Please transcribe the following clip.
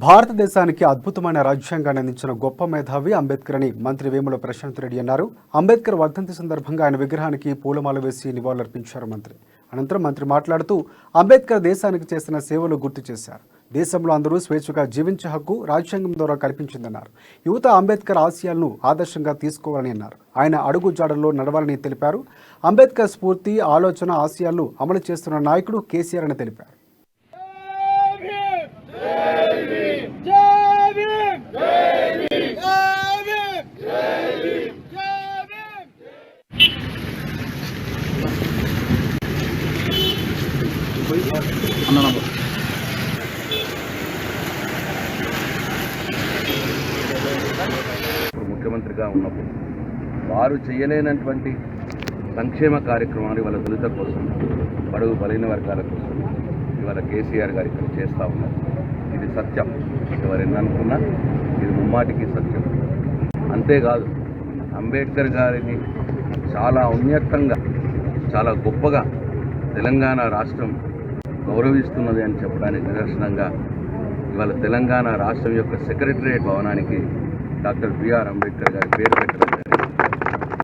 భారతదేశానికి అద్భుతమైన రాజ్యాంగాన్ని అందించిన గొప్ప మేధావి అంబేద్కర్ అని మంత్రి వేముల ప్రశాంత్ రెడ్డి అన్నారు. అంబేద్కర్ వర్ధంతి సందర్భంగా ఆయన విగ్రహానికి పూలమాల వేసి నివాళులర్పించారు మంత్రి. అనంతరం మంత్రి మాట్లాడుతూ అంబేద్కర్ దేశానికి చేసిన సేవలు గుర్తు చేశారు. దేశంలో అందరూ స్వేచ్ఛగా జీవించే హక్కు రాజ్యాంగం ద్వారా కల్పించిందన్నారు. యువత అంబేద్కర్ ఆశయాలను ఆదర్శంగా తీసుకోవాలని అన్నారు. ఆయన అడుగు జాడల్లో నడవాలని తెలిపారు. అంబేద్కర్ స్ఫూర్తి, ఆలోచన, ఆశయాలను అమలు చేస్తున్న నాయకుడు కేసీఆర్ అని తెలిపారు. ముఖ్యమంత్రిగా ఉన్నప్పుడు వారు చేయలేనటువంటి సంక్షేమ కార్యక్రమాలు ఇవాళ దళితుల కోసం, బడుగు బలైన వర్గాల కోసం ఇవాళ కేసీఆర్ గారు ఇక్కడ చేస్తూ ఉన్నారు. ఇది సత్యం. ఎవరైనా అనుకున్నా ఇది ముమ్మాటికి సత్యం. అంతేకాదు, అంబేద్కర్ గారిని చాలా ఔన్నత్యంగా, చాలా గొప్పగా తెలంగాణ రాష్ట్రం గౌరవిస్తున్నది అని చెప్పడానికి నిదర్శనంగా ఇవాళ తెలంగాణ రాష్ట్రం యొక్క సెక్రటరియట్ భవనానికి డాక్టర్ బిఆర్ అంబేద్కర్ గారి పేరు పెట్టడం